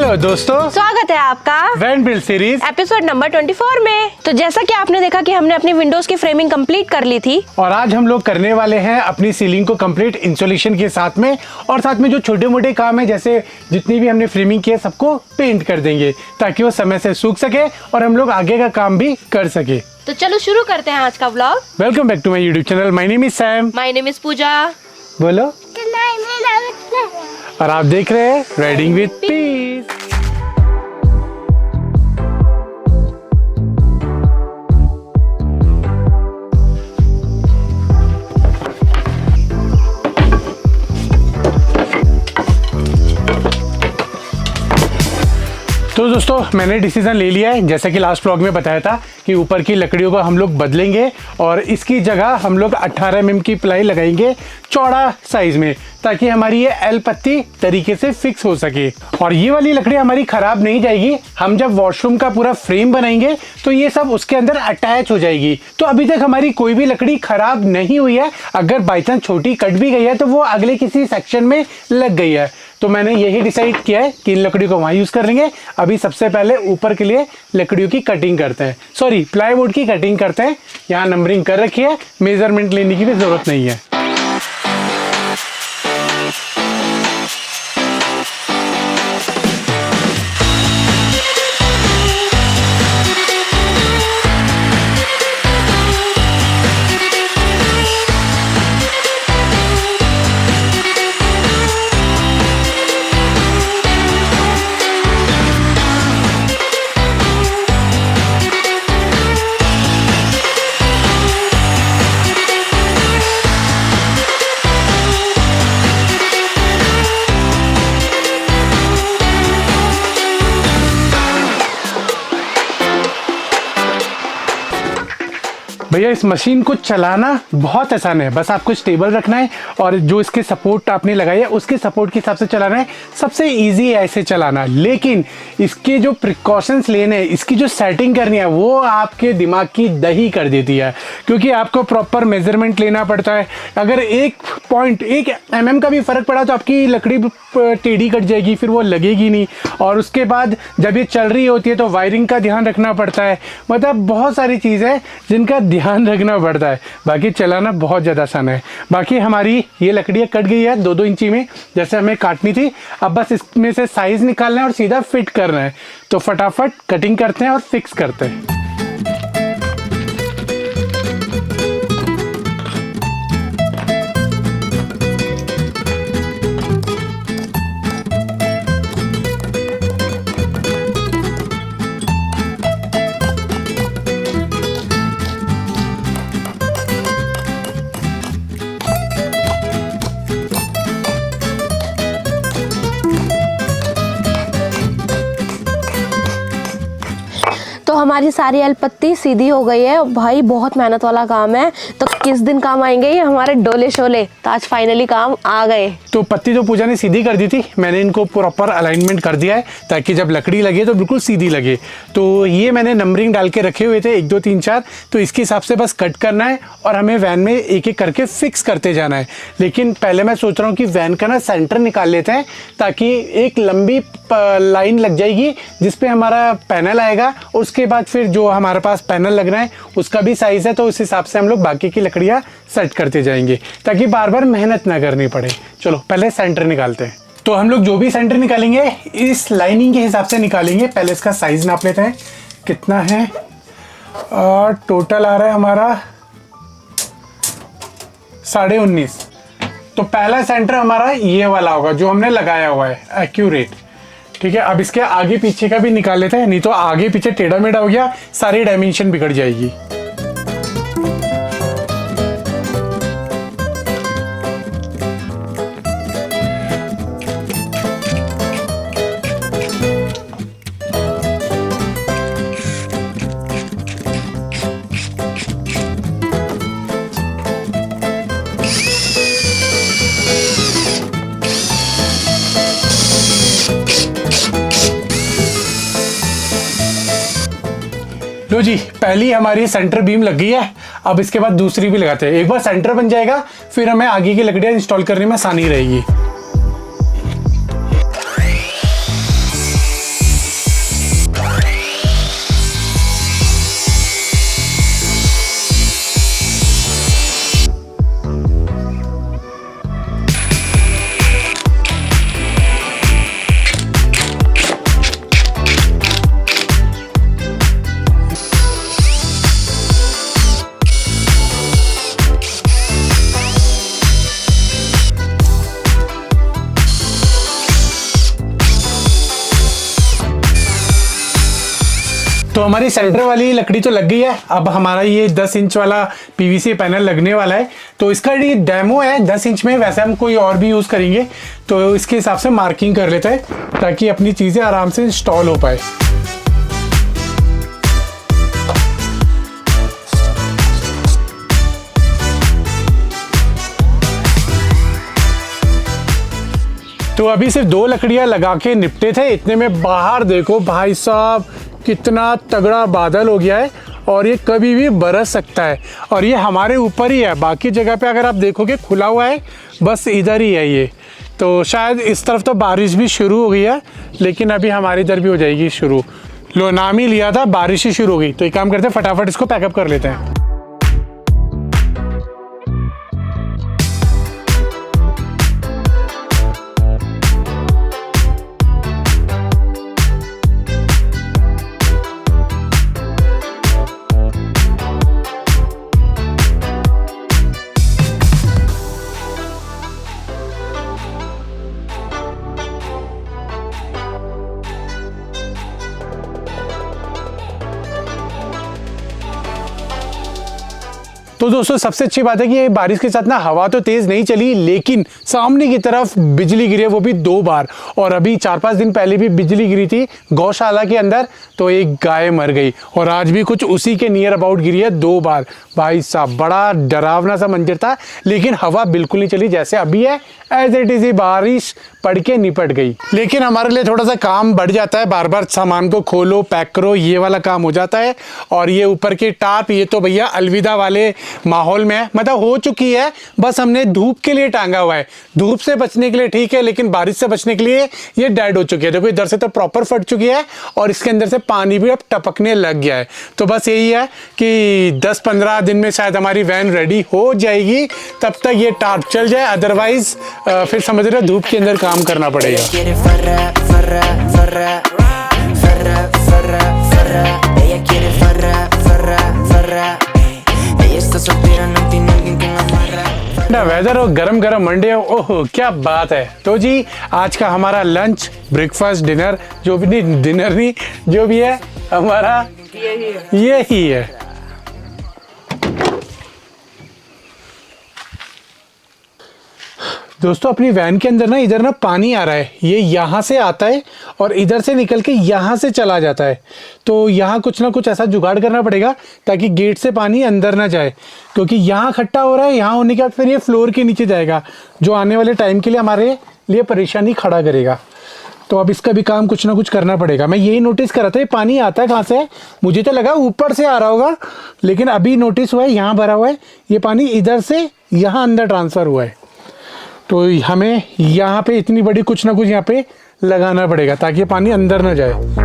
Hello दोस्तों, स्वागत है आपका van build series episode number 24 में। तो जैसा कि आपने देखा कि हमने अपनी विंडोज की फ्रेमिंग कंप्लीट कर ली थी और आज हम लोग करने वाले हैं अपनी सीलिंग को कंप्लीट इंसुलेशन के साथ में, और साथ में जो छोटे मोटे काम है जैसे जितनी भी हमने फ्रेमिंग की है सबको पेंट कर देंगे ताकि वो समय से सूख सके और हम लोग आगे का काम भी कर सके। तो चलो शुरू करते हैं आज का vlog. Welcome back to my YouTube channel. My name is Sam. My name is Pooja. बोलो। और आप देख रहे हैं राइडिंग विद पीस। तो दोस्तों मैंने डिसीजन ले लिया है, जैसा कि लास्ट व्लॉग में बताया था कि ऊपर की लकड़ियों को हम लोग बदलेंगे और इसकी जगह हम लोग 18 mm की प्लाई लगाएंगे चौड़ा साइज में, ताकि हमारी ये एल पत्ती तरीके से फिक्स हो सके और ये वाली लकड़ी हमारी खराब नहीं जाएगी। हम जब वॉशरूम का पूरा फ्रेम बनाएंगे तो ये सब उसके अंदर अटैच हो जाएगी। तो अभी तक हमारी कोई भी लकड़ी खराब नहीं हुई है। अगर बाई चांस छोटी कट भी गई है तो वो अगले किसी सेक्शन में लग गई है। तो मैंने यही डिसाइड किया है कि इन लकड़ियों को वहां यूज कर लेंगे। अभी सबसे पहले ऊपर के लिए लकड़ियों की कटिंग करते हैं, सॉरी प्लाईवुड की कटिंग करते हैं। यहाँ नंबरिंग कर रखी है, मेजरमेंट लेने की भी जरूरत नहीं है। भैया इस मशीन को चलाना बहुत आसान है, बस आपको स्टेबल रखना है और जो इसके सपोर्ट आपने लगाई है उसके सपोर्ट के हिसाब से चलाना है। सबसे इजी है ऐसे चलाना, लेकिन इसके जो प्रिकॉशंस लेने हैं, इसकी जो सेटिंग करनी है वो आपके दिमाग की दही कर देती है, क्योंकि आपको प्रॉपर मेजरमेंट लेना पड़ता है। अगर 1 mm का भी फर्क पड़ा तो आपकी लकड़ी टेढ़ी कट जाएगी, फिर वो लगेगी नहीं। और उसके बाद जब ये चल रही होती है तो वायरिंग का ध्यान रखना पड़ता है। मतलब बहुत सारी चीज़ है जिनका ध्यान रखना पड़ता है। बाकी चलाना बहुत ज़्यादा आसान है। बाकी हमारी ये लकड़ियाँ कट गई है 2-2 इंची में, जैसे हमें काटनी थी। अब बस इसमें से साइज़ निकालना है और सीधा फिट करना है। तो फटाफट कटिंग करते हैं और फिक्स करते हैं। तो हमारी सारी एल पत्ती सीधी हो गई है। भाई बहुत मेहनत वाला काम है, तो किस दिन काम आएंगे ये हमारे डोले शोले। तो आज फाइनली काम आ गए। तो पत्ती तो पूजा ने सीधी कर दी थी, मैंने इनको प्रॉपर अलाइनमेंट कर दिया है ताकि जब लकड़ी लगे तो बिल्कुल सीधी लगे। तो ये मैंने नंबरिंग डाल के रखे हुए थे 1 2 3 4, तो इसके हिसाब से बस कट करना है और हमें वैन में एक एक करके फिक्स करते जाना है। लेकिन पहले मैं सोच रहा हूँ कि वैन का ना सेंटर निकाल लेते हैं, ताकि एक लंबी लाइन लग जाएगी जिसपे हमारा पैनल आएगा। उसके बाद फिर जो हमारे पास पैनल लगना है उसका भी साइज है, तो उस हिसाब से हम लोग बाकी की लकड़ियाँ सेट करते जाएंगे ताकि बार बार मेहनत ना करनी पड़े। चलो पहले सेंटर निकालते हैं। तो हम लोग जो भी सेंटर निकालेंगे इस लाइनिंग के हिसाब से निकालेंगे। पहले इसका साइज नाप लेते हैं कितना है, और टोटल आ रहा है हमारा 19.5। तो पहला सेंटर हमारा ये वाला होगा जो हमने लगाया हुआ है एक्यूरेट। ठीक है, अब इसके आगे पीछे का भी निकाल लेते हैं, नहीं तो आगे पीछे टेढ़ा मेढ़ा हो गया सारी डायमेंशन बिगड़ जाएगी। लो जी, पहली हमारी सेंटर बीम लग गई है। अब इसके बाद दूसरी भी लगाते हैं। एक बार सेंटर बन जाएगा फिर हमें आगे की लकड़ियां इंस्टॉल करने में आसानी रहेगी। तो हमारी सेंटर वाली लकड़ी तो लग गई है। अब हमारा ये 10 इंच वाला पीवीसी पैनल लगने वाला है। तो इसका ये डेमो है 10 इंच में, वैसे हम कोई और भी यूज़ करेंगे। तो इसके हिसाब से मार्किंग कर लेते हैं ताकि अपनी चीज़ें आराम से इंस्टॉल हो पाए। तो अभी सिर्फ 2 लकड़ियां लगा के निपटे थे, इतने में बाहर देखो भाई साहब कितना तगड़ा बादल हो गया है और ये कभी भी बरस सकता है। और ये हमारे ऊपर ही है, बाकी जगह पे अगर आप देखोगे खुला हुआ है, बस इधर ही है ये। तो शायद इस तरफ तो बारिश भी शुरू हो गई है, लेकिन अभी हमारे इधर भी हो जाएगी शुरू। लो नाम ही लिया था, बारिश ही शुरू हो गई। तो एक काम करते हैं, फटाफट इसको पैकअप कर लेते हैं। तो दोस्तों सबसे अच्छी बात है कि ये बारिश के साथ ना हवा तो तेज नहीं चली, लेकिन सामने की तरफ बिजली गिरी है, वो भी 2 बार। और अभी 4-5 दिन पहले भी बिजली गिरी थी गौशाला के अंदर, तो एक गाय मर गई। और आज भी कुछ उसी के नियर अबाउट गिरी है 2 बार। भाई साहब बड़ा डरावना सा मंजर था, लेकिन हवा बिल्कुल नहीं चली, जैसे अभी है एज इट इज। बारिश पड़ के निपट गई। लेकिन हमारे लिए थोड़ा सा काम बढ़ जाता है, बार बार सामान को खोलो पैक करो, ये वाला काम हो जाता है। और ये ऊपर के टाप, ये तो भैया अलविदा वाले माहौल में है, मतलब हो चुकी है, बस हमने धूप के लिए टांगा हुआ है। धूप से बचने के लिए ठीक है, लेकिन बारिश से बचने के लिए ये डेड हो चुकी है। देखो इधर से तो प्रॉपर फट चुकी है और इसके अंदर से पानी भी अब टपकने लग गया है। तो बस यही है कि 10-15 दिन में शायद हमारी वैन रेडी हो जाएगी, तब तक ये टार्प चल जाए, अदरवाइज फिर समझ रहे हो धूप के अंदर काम करना पड़ेगा। वेदर हो, गरम गरम मंडे हो, ओह क्या बात है। तो जी आज का हमारा लंच, ब्रेकफास्ट, डिनर, जो भी नहीं, डिनर नहीं, जो भी है हमारा यही है। दोस्तों अपनी वैन के अंदर ना इधर ना पानी आ रहा है, ये यहाँ से आता है और इधर से निकल के यहाँ से चला जाता है। तो यहाँ कुछ ना कुछ ऐसा जुगाड़ करना पड़ेगा ताकि गेट से पानी अंदर ना जाए, क्योंकि यहाँ इकट्ठा हो रहा है, यहाँ होने के बाद फिर ये फ्लोर के नीचे जाएगा, जो आने वाले टाइम के लिए हमारे लिए परेशानी खड़ा करेगा। तो अब इसका भी काम कुछ ना कुछ करना पड़ेगा। मैं यही नोटिस कर रहा था ये पानी आता है कहाँ से, मुझे तो लगा ऊपर से आ रहा होगा, लेकिन अभी नोटिस हुआ है यहाँ भरा हुआ है, ये पानी इधर से यहाँ अंदर ट्रांसफ़र हुआ है। तो हमें यहाँ पे इतनी बड़ी कुछ ना कुछ यहाँ पे लगाना पड़ेगा ताकि ये पानी अंदर ना जाए।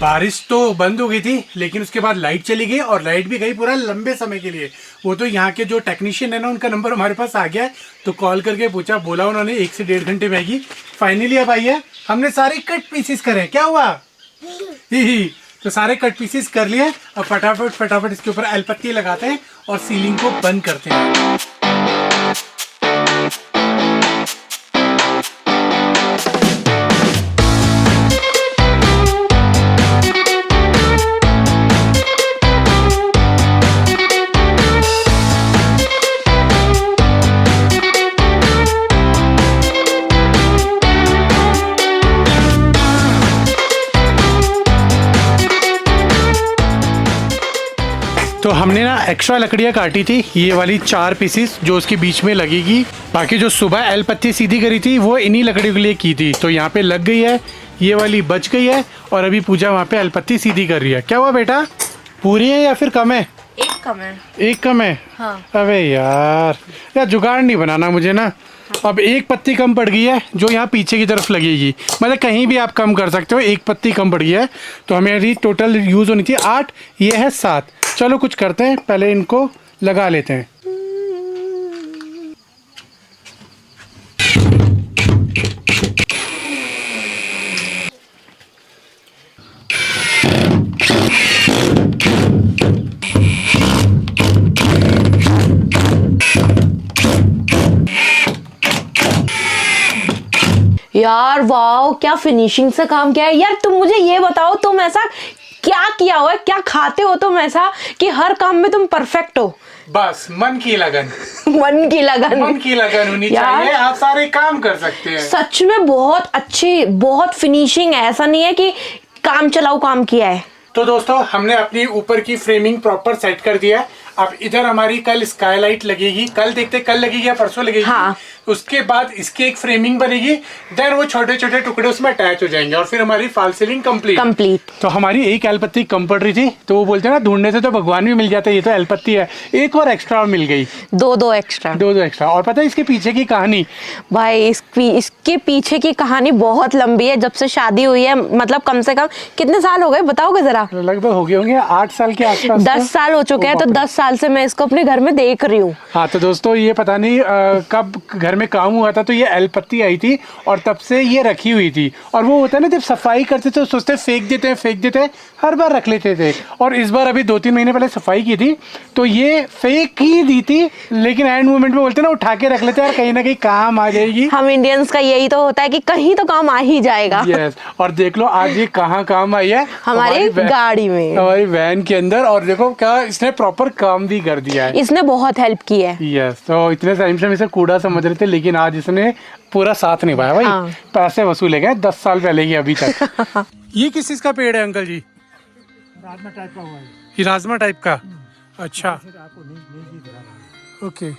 बारिश तो बंद हो गई थी, लेकिन उसके बाद लाइट चली गई और लाइट भी गई पूरा लंबे समय के लिए। वो तो यहाँ के जो टेक्नीशियन है ना, उनका नंबर हमारे पास आ गया है, तो कॉल करके पूछा, बोला उन्होंने 1 से 1.5 घंटे में आएगी। फाइनली अब आई है, हमने सारे कट पीसेस करे। क्या हुआ? ही तो सारे कट पीसेस कर लिए। अब फटाफट इसके ऊपर एलपत्ती लगाते हैं और सीलिंग को बंद करते हैं। तो हमने ना एक्स्ट्रा लकड़ियाँ काटी थी, ये वाली 4 पीसेस जो उसके बीच में लगेगी। बाकी जो सुबह एल पत्ती सीधी करी थी वो इन्हीं लकड़ियों के लिए की थी, तो यहाँ पे लग गई है, ये वाली बच गई है। और अभी पूजा वहाँ पे एल पत्ती सीधी कर रही है। क्या हुआ बेटा, पूरी है या फिर कम है? एक कम है। एक कम है? हाँ। अबे यार जुगाड़ नहीं बनाना मुझे ना। अब एक पत्ती कम पड़ गई है जो यहाँ पीछे की तरफ लगेगी, मतलब कहीं भी आप कम कर सकते हो, एक पत्ती कम पड़ गई है तो हमें टोटल यूज़ होनी थी 8, ये है 7। चलो कुछ करते हैं, पहले इनको लगा लेते हैं। यार वाह, क्या फिनिशिंग से काम किया है यार। तुम मुझे ये बताओ, तुम ऐसा क्या किया हुआ है, क्या खाते हो तुम ऐसा कि हर काम में तुम परफेक्ट हो? बस मन की लगन। मन की लगन होनी चाहिए, आप सारे काम कर सकते हैं। सच में बहुत अच्छी, बहुत फिनिशिंग है, ऐसा नहीं है कि काम चलाओ काम किया है। तो दोस्तों हमने अपनी ऊपर की फ्रेमिंग प्रॉपर सेट कर दिया है। अब इधर हमारी कल स्काईलाइट लगेगी, कल देखते कल लगेगी या परसों लगेगी। हाँ। उसके बाद इसकी एक फ्रेमिंग बनेगी, देन वो छोटे छोटे टुकड़े उसमें अटैच हो जाएंगे और फिर हमारी फॉल सीलिंग कंप्लीट। तो हमारी एक एलपत्ती कम पड़ रही थी, तो वो बोलते हैं ना ढूंढने से तो भगवान भी मिल जाता है, ये तो एलपत्ती है, एक और एक्स्ट्रा मिल गई। दो एक्स्ट्रा। और पता है इसके पीछे की कहानी? भाई इसके पीछे की कहानी बहुत लंबी है। जब से शादी हुई है, मतलब कम से कम कितने साल हो गए बताओगे जरा? लगभग हो गए होंगे 8 साल के आसपास। 10 साल हो चुके हैं। तो 10 साल से मैं इसको अपने घर में देख रही हूँ। हाँ तो दोस्तों ये पता नहीं कब घर में काम हुआ था तो ये एलपत्ती आई थी और तब से ये रखी हुई थी। और वो होता है ना, जब सफाई करते थे सोचते फेंक देते हैं, हर बार रख लेते थे। और इस बार अभी 2-3 महीने पहले सफाई की थी तो ये फेंक ही दी थी, लेकिन एंड मोमेंट में बोलते ना उठा के रख लेते हैं और कहीं ना कहीं काम आ जाएगी। हम इंडियंस का यही तो होता है कि कहीं तो काम आ ही जाएगा। यस। और देख लो आज ये कहाँ काम आई है, हमारी गाड़ी में, हमारी वैन के अंदर। और देखो क्या इसने प्रॉपर काम भी कर दिया है, इसने बहुत हेल्प की है। यस। तो इतने टाइम से हम इसे कूड़ा समझ रहे थे, लेकिन आज इसने पूरा साथ निभाया भाई। हाँ। पैसे वसूले गए 10 साल पहले की अभी तक। ये किस चीज का पेड़ है अंकल जी? राजमा टाइप का हुआ है। ये राजमा टाइप का? अच्छा ओके।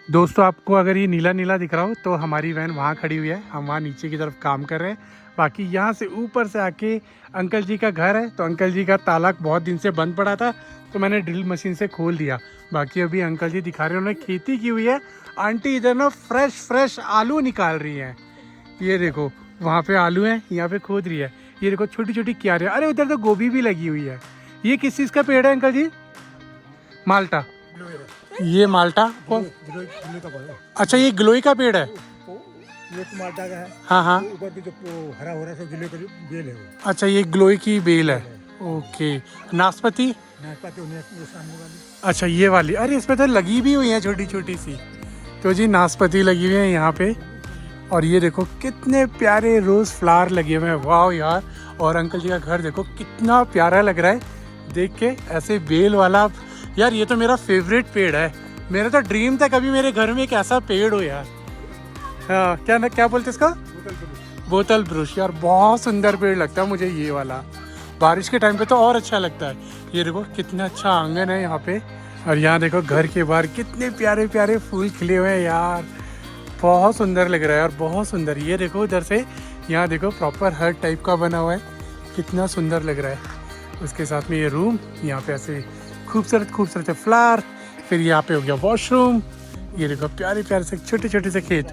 दोस्तों आपको अगर ये नीला नीला दिख रहा हो तो हमारी वैन वहाँ खड़ी हुई है, हम वहाँ नीचे की तरफ काम कर रहे हैं। बाकी यहाँ से ऊपर से आके अंकल जी का घर है, तो अंकल जी का ताला बहुत दिन से बंद पड़ा था तो मैंने ड्रिल मशीन से खोल दिया। बाकी अभी अंकल जी दिखा रहे हैं, उन्होंने खेती की हुई है। आंटी इधर ना फ्रेश आलू निकाल रही हैं। ये देखो वहाँ पे आलू हैं, यहाँ पे खोद रही है। ये देखो छोटी छोटी क्यारियाँ, अरे उधर तो गोभी भी लगी हुई है। ये किस चीज़ का पेड़ है अंकल जी? माल्टा। ये माल्टा कौन? अच्छा ये गिलोय का पेड़ है। ये तो माल्टा का है। हाँ हाँ। ऊपर भी जो हरा हो रहा है गिलोय का बेल है वो। अच्छा ये गिलोय की बेल है। ओके। नाशपाती? नाशपाती ये सामने वाली। अच्छा ये वाली, अरे इसमें तो लगी भी हुई है छोटी छोटी सी। तो जी नाशपाती लगी हुई है यहाँ पे। और ये देखो कितने प्यारे रोज फ्लावर लगे हुए हैं, वाह यार। और अंकल जी का घर देखो कितना प्यारा लग रहा है देख के, ऐसे बेल वाला। यार ये तो मेरा फेवरेट पेड़ है, मेरा तो ड्रीम था कभी मेरे घर में एक ऐसा पेड़ हो यार। हाँ क्या बोलते इसका? बोतल ब्रुश। यार बहुत सुंदर पेड़ लगता है मुझे ये वाला, बारिश के टाइम पे तो और अच्छा लगता है। ये देखो कितना अच्छा आंगन है यहाँ पे। और यहाँ देखो घर के बाहर कितने प्यारे प्यारे फूल खिले हुए हैं यार, बहुत सुंदर लग रहा है यार, बहुत सुंदर। ये देखो इधर से, यहाँ देखो प्रॉपर हट टाइप का बना हुआ है, कितना सुंदर लग रहा है। उसके साथ में ये रूम, यहाँ पे ऐसे खूबसूरत फ्लावर। फिर यहाँ पे हो गया वॉशरूम। ये देखो प्यारे प्यारे से छोटे छोटे से खेत।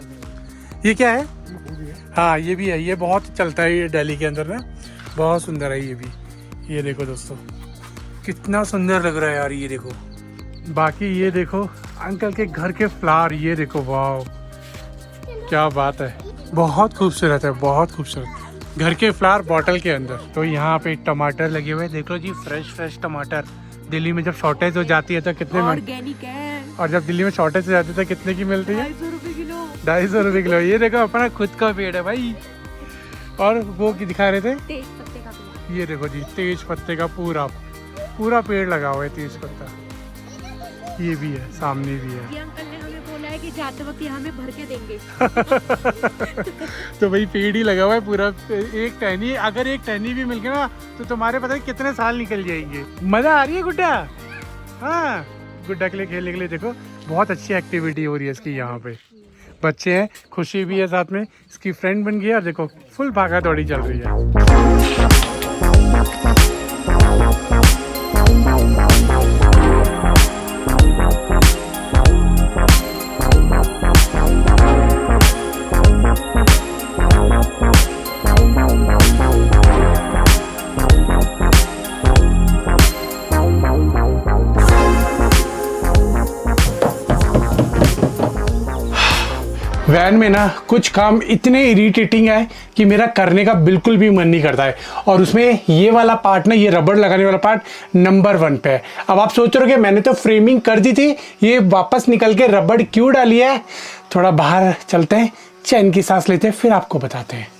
ये क्या है? हाँ ये भी है, ये बहुत चलता है ये दिल्ली के अंदर ना, बहुत सुंदर है ये भी। ये देखो दोस्तों कितना सुंदर लग रहा है यार, ये देखो। बाकी ये देखो अंकल के घर के फ्लावर, ये देखो वाह क्या बात है, बहुत खूबसूरत है, बहुत खूबसूरत। घर के फ्लावर बॉटल के अंदर। तो यहाँ पे टमाटर लगे हुए हैं, देख लो जी फ्रेश टमाटर। दिल्ली में जब शॉर्टेज हो जाती है तो कितने में, ऑर्गेनिक है। और जब दिल्ली में शॉर्टेज हो जाती है तो कितने की मिलती है? 250 रुपये किलो। ये देखो अपना खुद का पेड़ है भाई। और वो की दिखा रहे थे, तेज पत्ते का पेड़। ये देखो जी तेज पत्ते का पूरा पेड़ लगा हुआ है तेज पत्ता। ये भी है, सामने भी है। ये अंकल ने हमें बोला है कि जाते वक्त यहाँ में भर के देंगे। तो भाई पेड़ ही लगा हुआ है पूरा। एक टहनी, अगर एक टहनी भी मिल गया ना तो तुम्हारे पता है कितने साल निकल जाएंगे। मजा आ रही है गुड्डा? हाँ गुड्डा के लिए खेलने के लिए देखो बहुत अच्छी एक्टिविटी हो रही है इसकी। यहाँ पे बच्चे हैं, खुशी भी है साथ में, इसकी फ्रेंड बन गई है। और देखो फुल भागा दौड़ी चल रही है। वैन में ना कुछ काम इतने इरिटेटिंग है कि मेरा करने का बिल्कुल भी मन नहीं करता है। और उसमें ये वाला पार्ट ना, ये रबड़ लगाने वाला पार्ट नंबर 1 पे है। अब आप सोच रहे हो कि मैंने तो फ्रेमिंग कर दी थी, ये वापस निकल के रबड़ क्यों डाली है। थोड़ा बाहर चलते हैं, चैन की सांस लेते हैं, फिर आपको बताते हैं।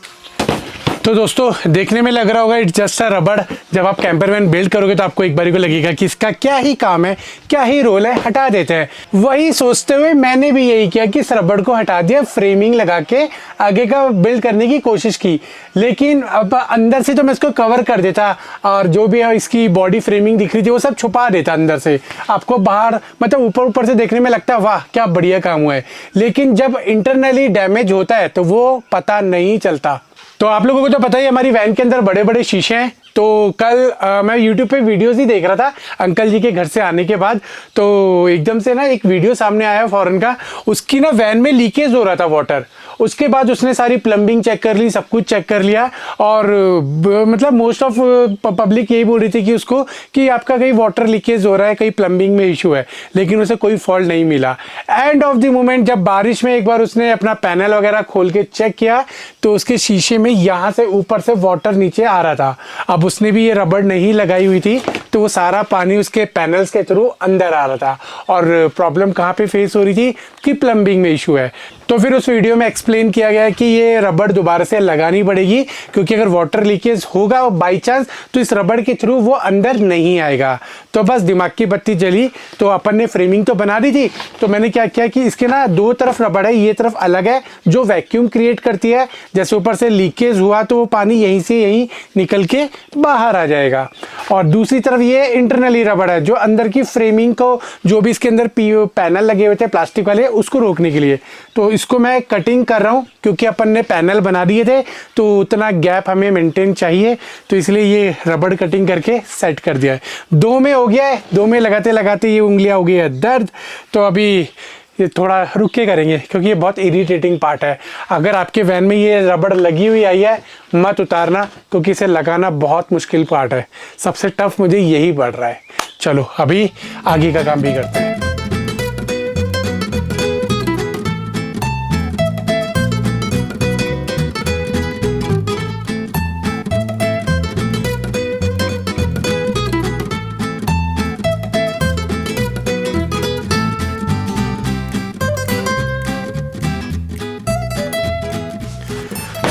तो दोस्तों देखने में लग रहा होगा इट्स जस्ट अ रबड़। जब आप कैंपर वैन बिल्ड करोगे तो आपको एक बारी को लगेगा कि इसका क्या ही काम है, क्या ही रोल है, हटा देते हैं। वही सोचते हुए मैंने भी यही किया कि इस रबड़ को हटा दिया, फ्रेमिंग लगा के आगे का बिल्ड करने की कोशिश की। लेकिन अब अंदर से तो मैं इसको कवर कर देता और जो भी इसकी बॉडी फ्रेमिंग दिख रही थी वो सब छुपा देता अंदर से। आपको बाहर मतलब ऊपर ऊपर से देखने में लगता है वाह क्या बढ़िया काम हुआ है, लेकिन जब इंटरनली डैमेज होता है तो वो पता नहीं चलता। तो आप लोगों को तो पता ही हमारी वैन के अंदर बड़े बड़े शीशे हैं। तो कल मैं YouTube पे वीडियोस ही देख रहा था अंकल जी के घर से आने के बाद, तो एकदम से ना एक वीडियो सामने आया फॉरेन का, उसकी ना वैन में लीकेज हो रहा था वाटर। उसके बाद उसने सारी प्लम्बिंग चेक कर ली, सब कुछ चेक कर लिया और मतलब मोस्ट ऑफ पब्लिक यही बोल रही थी कि उसको कि आपका कहीं वाटर लीकेज हो रहा है, कहीं प्लम्बिंग में इशू है, लेकिन उसे कोई फॉल्ट नहीं मिला। एंड ऑफ द मोमेंट जब बारिश में एक बार उसने अपना पैनल वगैरह खोल के चेक किया तो उसके शीशे में यहाँ से ऊपर से वाटर नीचे आ रहा था। अब उसने भी ये रबड़ नहीं लगाई हुई थी तो वो सारा पानी उसके पैनल्स के थ्रू अंदर आ रहा था। और प्रॉब्लम कहाँ पे फेस हो रही थी कि प्लम्बिंग में इशू है। तो फिर उस वीडियो में एक्सप्लेन किया गया है कि ये रबड़ दोबारा से लगानी पड़ेगी, क्योंकि अगर वाटर लीकेज होगा बाई चांस तो इस रबड़ के थ्रू वो अंदर नहीं आएगा। तो बस दिमाग की बत्ती जली। तो अपन ने फ्रेमिंग तो बना दी थी, तो मैंने क्या किया कि इसके ना दो तरफ रबड़ है, ये तरफ अलग है जो वैक्यूम क्रिएट करती है। जैसे ऊपर से लीकेज हुआ तो वो पानी यहीं से यहीं निकल के बाहर आ जाएगा। और दूसरी तरफ ये इंटरनली रबड़ है जो अंदर की फ्रेमिंग को, जो भी इसके अंदर पैनल लगे हुए थे प्लास्टिक वाले, उसको रोकने के लिए। तो इसको मैं कटिंग कर रहा हूँ क्योंकि अपन ने पैनल बना दिए थे तो उतना गैप हमें मेंटेन चाहिए, तो इसलिए ये रबड़ कटिंग करके सेट कर दिया है। 2 में हो गया है, 2 में लगाते लगाते ये उंगलियां हो गई है दर्द। तो अभी ये थोड़ा रुक के करेंगे क्योंकि ये बहुत इरिटेटिंग पार्ट है। अगर आपके वैन में ये रबड़ लगी हुई आई है मत उतारना, क्योंकि इसे लगाना बहुत मुश्किल पार्ट है। सबसे टफ मुझे यही पड़ रहा है। चलो अभी आगे का काम भी करते हैं।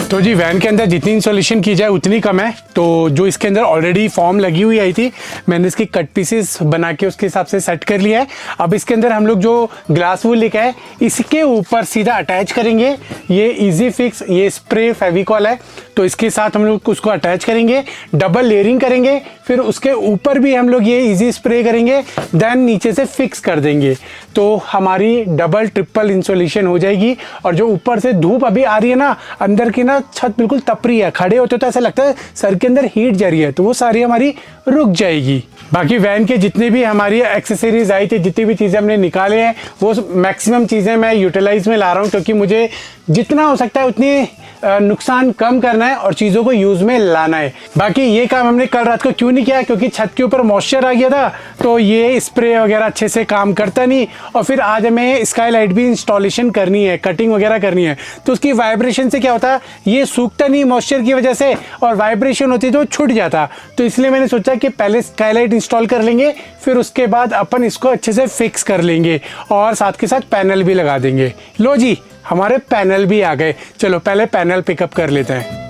तो जी वैन के अंदर जितनी इंसोलेशन की जाए उतनी कम है। तो जो इसके अंदर ऑलरेडी फॉर्म लगी हुई आई थी, मैंने इसकी कट पीसेस बना के उसके हिसाब से सेट कर लिया है। अब इसके अंदर हम लोग जो ग्लास वूल लिखा है इसके ऊपर सीधा अटैच करेंगे। ये इजी फिक्स, ये स्प्रे फेविकॉल है, तो इसके साथ हम लोग उसको अटैच करेंगे, डबल लेयरिंग करेंगे, फिर उसके ऊपर भी हम लोग ये इजी स्प्रे करेंगे, देन नीचे से फिक्स कर देंगे। तो हमारी डबल ट्रिपल इंसोलेशन हो जाएगी। और जो ऊपर से धूप अभी आ रही है ना, अंदर की ना छत बिल्कुल तप रही है, खड़े होते तो ऐसा लगता है सर के अंदर हीट जा रही है, तो वो सारी हमारी रुक जाएगी। बाकी वैन के जितने भी हमारी एक्सेसरीज आई थी, जितनी भी चीज़ें हमने निकाले हैं, वो मैक्सिमम चीज़ें मैं यूटिलाइज में ला रहा हूँ, क्योंकि मुझे जितना हो सकता है उतनी नुकसान कम करना है और चीज़ों को यूज़ में लाना है। बाकी ये काम हमने कल रात को क्यों नहीं किया, क्योंकि छत के ऊपर मॉइस्चर आ गया था, तो ये स्प्रे वगैरह अच्छे से काम करता नहीं। और फिर आज हमें स्काई लाइट भी इंस्टॉलेशन करनी है, कटिंग वगैरह करनी है, तो उसकी वाइब्रेशन से क्या होता है, ये सूखता नहीं मॉइस्चर की वजह से, और वाइब्रेशन होती तो छूट जाता। तो इसलिए मैंने सोचा कि पहले स्काई लाइट इंस्टॉल कर लेंगे, फिर उसके बाद अपन इसको अच्छे से फिक्स कर लेंगे और साथ के साथ पैनल भी लगा देंगे। लो जी हमारे पैनल भी आ गए। चलो पहले पैनल पिकअप कर लेते हैं।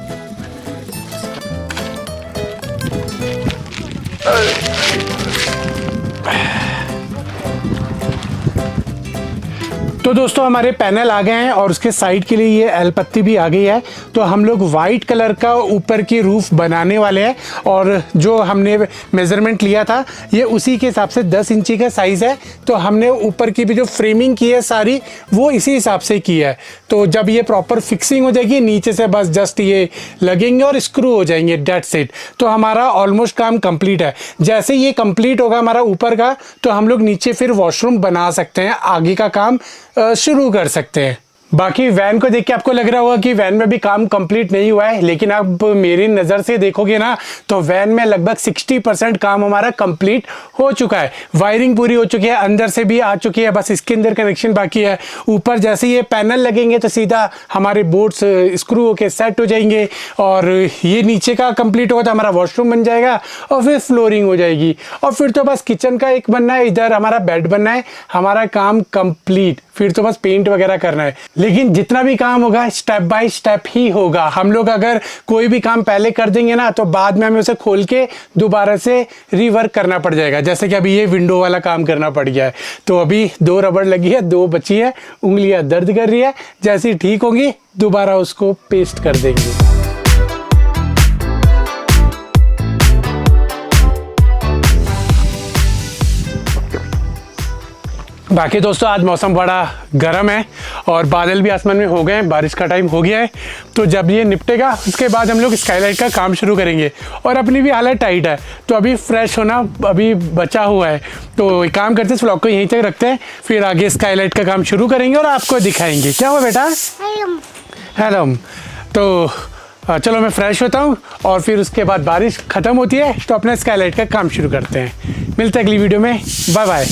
तो दोस्तों हमारे पैनल आ गए हैं और उसके साइड के लिए ये एल पत्ती भी आ गई है। तो हम लोग वाइट कलर का ऊपर की रूफ बनाने वाले हैं, और जो हमने मेजरमेंट लिया था ये उसी के हिसाब से 10 इंची का साइज़ है। तो हमने ऊपर की भी जो फ्रेमिंग की है सारी वो इसी हिसाब से की है। तो जब ये प्रॉपर फिक्सिंग हो जाएगी, नीचे से बस जस्ट ये लगेंगे और स्क्रू हो जाएंगे, डेट्स इट। तो हमारा ऑलमोस्ट काम कंप्लीट है। जैसे ये कंप्लीट होगा हमारा ऊपर का, तो हम लोग नीचे फिर वॉशरूम बना सकते हैं, आगे का काम शुरू कर सकते हैं। बाकी वैन को देख के आपको लग रहा होगा कि वैन में भी काम कंप्लीट नहीं हुआ है, लेकिन आप मेरी नज़र से देखोगे ना तो वैन में लगभग 60% काम हमारा कंप्लीट हो चुका है। वायरिंग पूरी हो चुकी है, अंदर से भी आ चुकी है, बस इसके अंदर कनेक्शन बाकी है। ऊपर जैसे ये पैनल लगेंगे तो सीधा हमारे बोर्ड्स स्क्रू होके सेट हो जाएंगे, और ये नीचे का कंप्लीट होगा तो हमारा वॉशरूम बन जाएगा, और फिर फ्लोरिंग हो जाएगी, और फिर तो बस किचन का एक बनना है, इधर हमारा बेड बनना है, हमारा काम कंप्लीट। फिर तो बस पेंट वगैरह करना है। लेकिन जितना भी काम होगा स्टेप बाय स्टेप ही होगा। हम लोग अगर कोई भी काम पहले कर देंगे ना तो बाद में हमें उसे खोल के दोबारा से रीवर्क करना पड़ जाएगा। जैसे कि अभी ये विंडो वाला काम करना पड़ गया है, तो अभी 2 रबड़ लगी है, 2 बची है, उंगलियां दर्द कर रही है, जैसे ही ठीक होंगी दोबारा उसको पेस्ट कर देंगे। बाकी दोस्तों आज मौसम बड़ा गर्म है और बादल भी आसमान में हो गए हैं, बारिश का टाइम हो गया है। तो जब ये निपटेगा उसके बाद हम लोग स्काईलाइट का काम शुरू करेंगे, और अपनी भी हालत टाइट है तो अभी फ्रेश होना अभी बचा हुआ है। तो एक काम करते हैं, इस व्लॉग को यहीं तक रखते हैं, फिर आगे स्काईलाइट का काम शुरू करेंगे और आपको दिखाएंगे। क्या हुआ बेटा? हेलो। तो चलो मैं फ्रेश होता हूँ और फिर उसके बाद बारिश ख़त्म होती है तो अपना स्काईलाइट का काम शुरू करते हैं। मिलते हैं अगली वीडियो में। Bye bye.